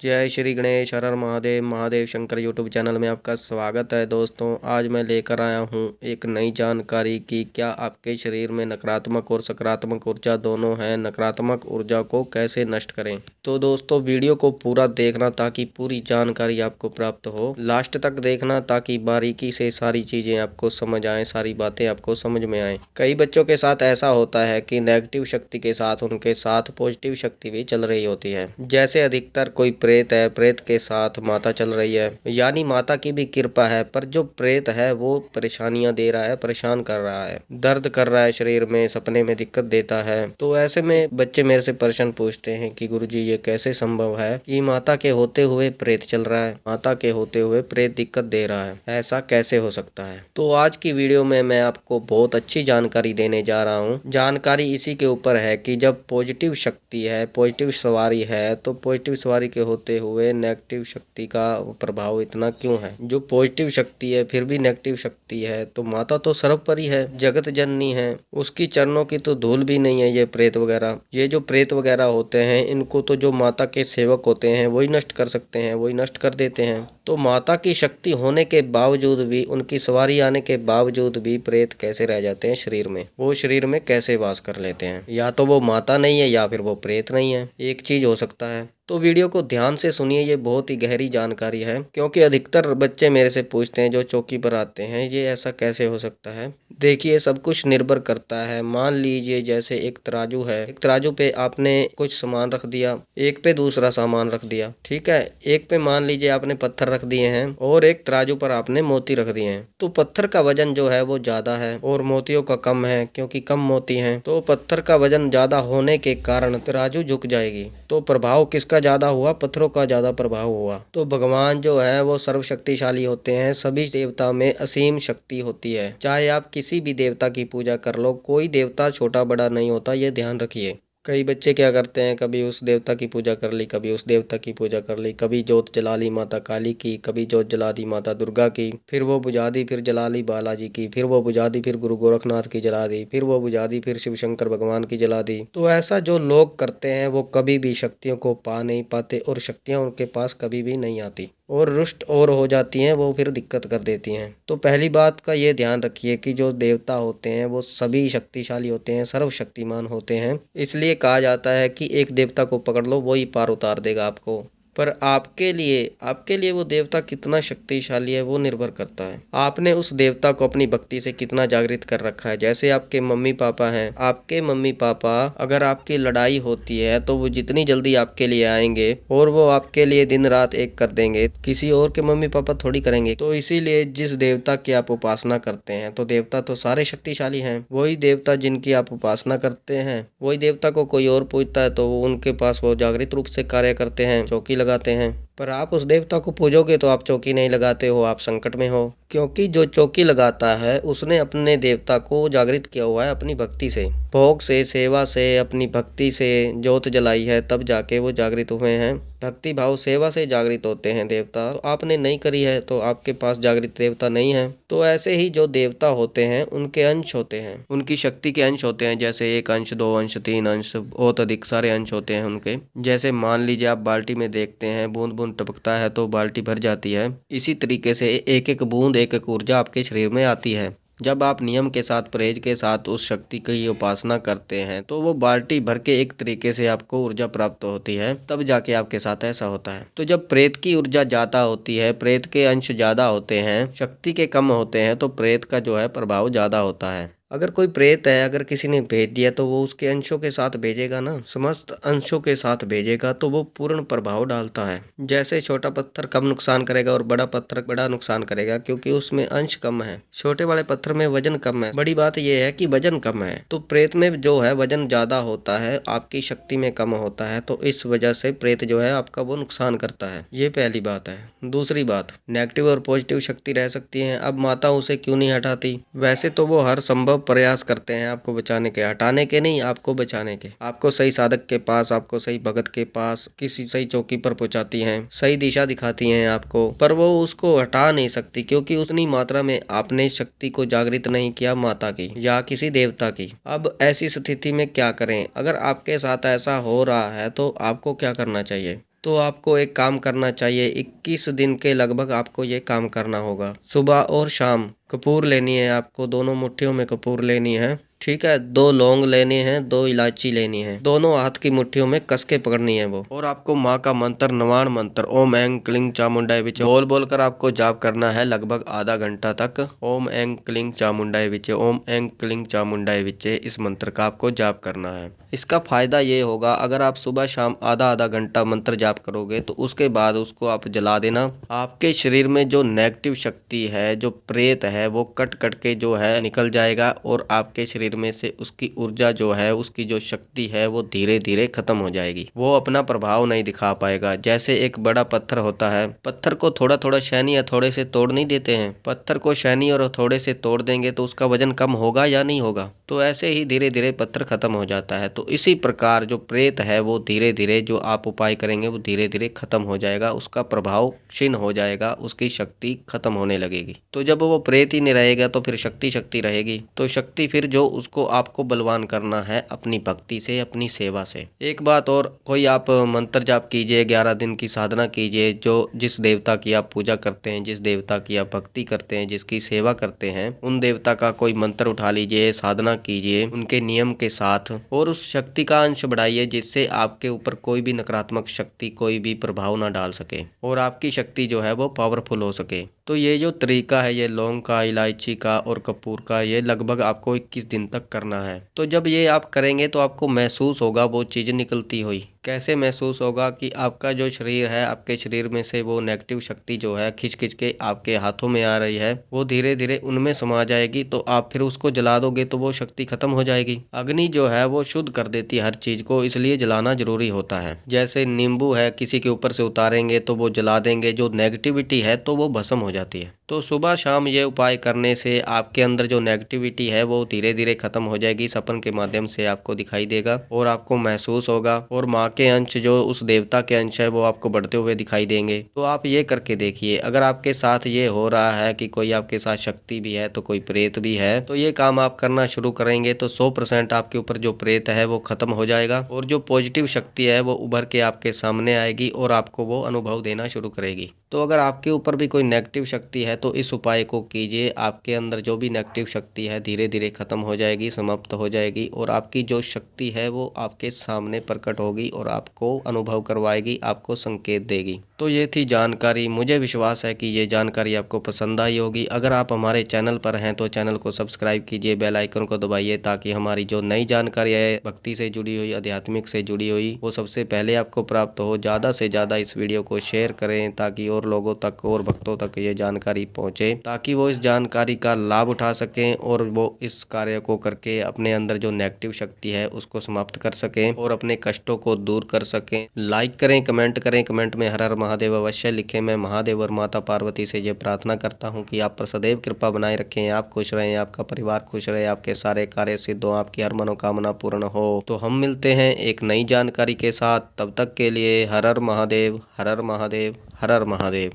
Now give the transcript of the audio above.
जय श्री गणेश हर हर Mahadev Mahadev Shankar YouTube channel में आपका स्वागत है। दोस्तों आज मैं लेकर आया हूं एक नई जानकारी कि क्या आपके शरीर में नकारात्मक और सकारात्मक ऊर्जा दोनों है, नकारात्मक ऊर्जा को कैसे नष्ट करें। तो दोस्तों वीडियो को पूरा देखना ताकि पूरी जानकारी आपको प्राप्त हो। लास्ट तक देखना ताकि बारीकी से सारी चीज़ें आपको समझ आए, सारी बातें आपको समझ में आए। कई बच्चों के साथ ऐसा होता है कि नेगेटिव शक्ति के साथ उनके साथ पॉजिटिव शक्ति भी चल रही होती है। जैसे अधिकतर कोई प्रेत है, प्रेत के साथ माता चल रही है, यानी माता की भी कृपा है, पर जो प्रेत है वो परेशानियां दे रहा है, परेशान कर रहा है, दर्द कर रहा है शरीर में, सपने में दिक्कत देता है। तो ऐसे में बच्चे मेरे से प्रश्न पूछते हैं कि गुरुजी ये कैसे संभव है कि माता के होते हुए प्रेत चल रहा है, माता के होते हुए प्रेत दिक्कत दे रहा है, ऐसा कैसे हो सकता है। तो आज की वीडियो में मैं आपको बहुत अच्छी जानकारी देने जा रहा हूँ। जानकारी इसी के ऊपर है कि जब पॉजिटिव शक्ति है, पॉजिटिव सवारी है, तो पॉजिटिव सवारी के होते हुए नेगेटिव शक्ति का प्रभाव इतना क्यों है। जो पॉजिटिव शक्ति है फिर भी नेगेटिव शक्ति है, तो माता तो सर्वोपरि है, जगत जननी है, उसकी चरणों की तो धूल भी नहीं है। ये प्रेत वगैरह, ये जो प्रेत वगैरह होते हैं, इनको तो जो माता के सेवक होते हैं वही नष्ट कर सकते हैं, वही नष्ट कर देते हैं। तो माता की शक्ति होने के बावजूद भी, उनकी सवारी आने के बावजूद भी प्रेत कैसे रह जाते हैं शरीर में, वो शरीर में कैसे वास कर लेते हैं। या तो वो माता नहीं है या फिर वो प्रेत नहीं है, एक चीज हो सकता है। तो वीडियो को ध्यान से सुनिए, ये बहुत ही गहरी जानकारी है, क्योंकि अधिकतर बच्चे मेरे से पूछते हैं जो चौकी पर आते हैं, ये ऐसा कैसे हो सकता है। देखिए सब कुछ निर्भर करता है। मान लीजिए जैसे एक तराजू है, एक तराजू पे आपने कुछ सामान रख दिया, एक पे दूसरा सामान रख दिया, ठीक है। एक पे मान लीजिए आपने पत्थर रख दिए हैं और एक तराजू पर आपने मोती रख दिए हैं। तो पत्थर का वजन जो है वो ज्यादा है और मोतियों का कम है, क्योंकि कम मोती हैं। तो पत्थर का वजन ज्यादा होने के कारण तराजू झुक जाएगी। तो प्रभाव किसका ज्यादा हुआ? पत्थरों का ज्यादा प्रभाव हुआ। तो भगवान जो है वो सर्वशक्तिशाली होते हैं, सभी देवता में असीम शक्ति होती है। चाहे आप किसी भी देवता की पूजा कर लो, कोई देवता छोटा बड़ा नहीं होता, ये ध्यान रखिए। कई बच्चे क्या करते हैं, कभी उस देवता की पूजा कर ली, कभी उस देवता की पूजा कर ली, कभी जोत जला ली माता काली की, कभी जोत जला दी माता दुर्गा की, फिर वो बुझा दी, फिर जला ली बालाजी की, फिर वो बुझा दी, फिर गुरु गोरखनाथ की जला दी, फिर वो बुझा दी, फिर शिव शंकर भगवान की जला दी। तो ऐसा जो लोग करते हैं वो कभी भी शक्तियों को पा नहीं पाते और शक्तियां उनके पास कभी भी नहीं आती और रुष्ट और हो जाती हैं, वो फिर दिक्कत कर देती हैं। तो पहली बात का ये ध्यान रखिए कि जो देवता होते हैं वो सभी शक्तिशाली होते हैं, सर्वशक्तिमान होते हैं। इसलिए कहा जाता है कि एक देवता को पकड़ लो, वही पार उतार देगा आपको। पर आपके लिए वो देवता कितना शक्तिशाली है वो निर्भर करता है। आपने उस देवता को अपनी भक्ति से कितना जागृत कर रखा है। जैसे आपके मम्मी पापा हैं, आपके मम्मी पापा अगर आपकी लड़ाई होती है तो वो जितनी जल्दी आपके लिए आएंगे और वो आपके लिए दिन रात एक कर देंगे, किसी और के मम्मी पापा थोड़ी करेंगे। तो इसीलिए जिस देवता की आप उपासना करते हैं, तो देवता तो सारे शक्तिशाली हैं। वही देवता जिनकी आप उपासना करते हैं, वही देवता को कोई और पूजता है तो उनके पास वो जागृत रूप से कार्य करते हैं, चौकी लगाते हैं। पर आप उस देवता को पूजोगे तो आप चौकी नहीं लगाते हो, आप संकट में हो। क्योंकि जो चौकी लगाता है उसने अपने देवता को जागृत किया हुआ है अपनी भक्ति से, भोग से, सेवा से, अपनी भक्ति से जोत जलाई है, तब जाके वो जागृत हुए हैं। भक्ति भाव सेवा से जागृत होते हैं देवता। तो आपने नहीं करी है तो आपके पास जागृत देवता नहीं है। तो ऐसे ही जो देवता होते हैं उनके अंश होते हैं, उनकी शक्ति के अंश होते हैं। जैसे एक अंश, दो अंश, तीन अंश, बहुत अधिक सारे अंश होते हैं उनके। जैसे मान लीजिए आप बाल्टी में देखते हैं बूंद बूंद टपकता है तो बाल्टी भर जाती है। इसी तरीके से एक एक बूंद, एक एक ऊर्जा आपके शरीर में आती है। जब आप नियम के साथ, परहेज के साथ उस शक्ति की उपासना करते हैं तो वो बाल्टी भर के एक तरीके से आपको ऊर्जा प्राप्त होती है, तब जाके आपके साथ ऐसा होता है। तो जब प्रेत की ऊर्जा ज्यादा होती है, प्रेत के अंश ज्यादा होते हैं, शक्ति के कम होते हैं, तो प्रेत का जो है प्रभाव ज्यादा होता है। अगर कोई प्रेत है, अगर किसी ने भेज दिया तो वो उसके अंशों के साथ भेजेगा ना, समस्त अंशों के साथ भेजेगा, तो वो पूर्ण प्रभाव डालता है। जैसे छोटा पत्थर कम नुकसान करेगा और बड़ा पत्थर बड़ा नुकसान करेगा, क्योंकि उसमें अंश कम है। छोटे वाले पत्थर में वजन कम है, बड़ी बात यह है कि वजन कम है। तो प्रेत में जो है वजन ज्यादा होता है, आपकी शक्ति में कम होता है, तो इस वजह से प्रेत जो है आपका वो नुकसान करता है। ये पहली बात है। दूसरी बात, नेगेटिव और पॉजिटिव शक्ति रह सकती है। अब माता उसे क्यों नहीं हटाती? वैसे तो वो हर संभव प्रयास करते हैं आपको बचाने के, हटाने के नहीं, आपको बचाने के। आपको सही साधक के पास, आपको सही भगत के पास, किसी सही चौकी पर पहुंचाती हैं, सही दिशा दिखाती हैं आपको, पर वो उसको हटा नहीं सकती, क्योंकि उतनी मात्रा में आपने शक्ति को जागृत नहीं किया माता की या किसी देवता की। अब ऐसी स्थिति में क्या करें? अगर आपके साथ ऐसा हो रहा है तो आपको क्या करना चाहिए? तो आपको एक काम करना चाहिए, 21 दिन के लगभग आपको ये काम करना होगा। सुबह और शाम कपूर लेनी है आपको, दोनों मुट्ठियों में कपूर लेनी है, ठीक है। 2 लौंग लेने हैं, 2 इलायची लेनी है, दोनों हाथ की मुट्ठियों में कस के पकड़नी है वो। और आपको माँ का मंत्र, नवाण मंत्र ओम ऐं क्लीं चामुंडाय विचे बोल बोल कर आपको जाप करना है लगभग आधा घंटा तक। ओम ऐं क्लीं चामुंडाय विचे, ओम ऐं क्लीं चामुंडाय विचे, इस मंत्र का आपको जाप करना है। इसका फायदा ये होगा, अगर आप सुबह शाम आधा आधा घंटा मंत्र जाप करोगे तो उसके बाद उसको आप जला देना। आपके शरीर में जो नेगेटिव शक्ति है, जो प्रेत है, वो कट कट के जो है निकल जाएगा और आपके शरीर में से उसकी ऊर्जा जो है, उसकी जो शक्ति है वो धीरे धीरे खत्म हो जाएगी। वो अपना प्रभाव नहीं दिखा पाएगा। जैसे एक बड़ा पत्थर होता है, पत्थर को थोड़ा थोड़ा शैनी हथौड़े से तोड़ नहीं देते हैं, पत्थर को शैनी और हथौड़े से तोड़ देंगे तो उसका वजन कम होगा या नहीं होगा। तो ऐसे ही धीरे धीरे पत्थर खत्म हो जाता है। तो इसी प्रकार जो प्रेत है वो धीरे धीरे, जो आप उपाय करेंगे वो धीरे धीरे खत्म हो जाएगा, उसका प्रभाव क्षीण हो जाएगा, उसकी शक्ति खत्म होने लगेगी। तो जब वो प्रेत ही नहीं रहेगा तो फिर शक्ति रहेगी। तो शक्ति फिर जो उसको आपको बलवान करना है अपनी भक्ति से, अपनी सेवा से। एक बात और, कोई आप मंत्र जाप कीजिए, 11 दिन की साधना कीजिए, जो जिस देवता की आप पूजा करते हैं, जिस देवता की आप भक्ति करते हैं, जिसकी सेवा करते हैं, उन देवता का कोई मंत्र उठा लीजिए, साधना कीजिए उनके नियम के साथ, और उस शक्ति का अंश बढ़ाइए जिससे आपके ऊपर कोई भी नकारात्मक शक्ति, कोई भी प्रभाव ना डाल सके और आपकी शक्ति जो है वो पावरफुल हो सके। तो ये जो तरीका है, ये लौंग का, इलायची का और कपूर का, ये लगभग आपको 21 दिन तक करना है। तो जब ये आप करेंगे तो आपको महसूस होगा वो चीज़ निकलती हुई। कैसे महसूस होगा कि आपका जो शरीर है, आपके शरीर में से वो नेगेटिव शक्ति जो है खिंच खिंच के आपके हाथों में आ रही है, वो धीरे धीरे उनमें समा जाएगी। तो आप फिर उसको जला दोगे तो वो शक्ति खत्म हो जाएगी। अग्नि जो है वो शुद्ध कर देती है हर चीज को, इसलिए जलाना जरूरी होता है। जैसे नींबू है, किसी के ऊपर से उतारेंगे तो वो जला देंगे, जो नेगेटिविटी है तो वो भस्म हो जाती है। तो सुबह शाम ये उपाय करने से आपके अंदर जो नेगेटिविटी है वो धीरे धीरे खत्म हो जाएगी। सपन के माध्यम से आपको दिखाई देगा और आपको महसूस होगा, और माँ के अंश, जो उस देवता के अंश है, वो आपको बढ़ते हुए दिखाई देंगे। तो आप ये करके देखिए। अगर आपके साथ ये हो रहा है कि कोई आपके साथ शक्ति भी है तो कोई प्रेत भी है, तो ये काम आप करना शुरू करेंगे तो 100% आपके ऊपर जो प्रेत है वो खत्म हो जाएगा और जो पॉजिटिव शक्ति है वो उभर के आपके सामने आएगी और आपको वो अनुभव देना शुरू करेगी। तो अगर आपके ऊपर भी कोई नेगेटिव शक्ति है तो इस उपाय को कीजिए। आपके अंदर जो भी नेगेटिव शक्ति है धीरे धीरे खत्म हो जाएगी, समाप्त हो जाएगी, और आपकी जो शक्ति है वो आपके सामने प्रकट होगी और आपको अनुभव करवाएगी, आपको संकेत देगी। तो ये थी जानकारी। मुझे विश्वास है कि ये जानकारी आपको पसंद आई होगी। अगर आप हमारे चैनल पर हैं तो चैनल को सब्सक्राइब कीजिए, बेल आइकन को दबाइए, ताकि हमारी जो नई जानकारी है भक्ति से जुड़ी हुई, आध्यात्मिक से जुड़ी हुई, वो सबसे पहले आपको प्राप्त हो। ज़्यादा से ज़्यादा इस वीडियो को शेयर करें ताकि और लोगों तक और भक्तों तक ये जानकारी पहुँचे, ताकि वो इस जानकारी का लाभ उठा सकें और वो इस कार्य को करके अपने अंदर जो नेगेटिव शक्ति है उसको समाप्त कर सकें और अपने कष्टों को दूर कर सकें। लाइक करें, कमेंट करें, कमेंट में हर हर महादेव अवश्य लिखें। मैं महादेव और माता पार्वती से ये प्रार्थना करता हूँ कि आप पर सदैव कृपा बनाए रखें, आप खुश रहें, आपका परिवार खुश रहे, आपके सारे कार्य सिद्ध हो, आपकी हर मनोकामना पूर्ण हो। तो हम मिलते हैं एक नई जानकारी के साथ। तब तक के लिए हर हर महादेव, हर हर महादेव, हर हर महादेव।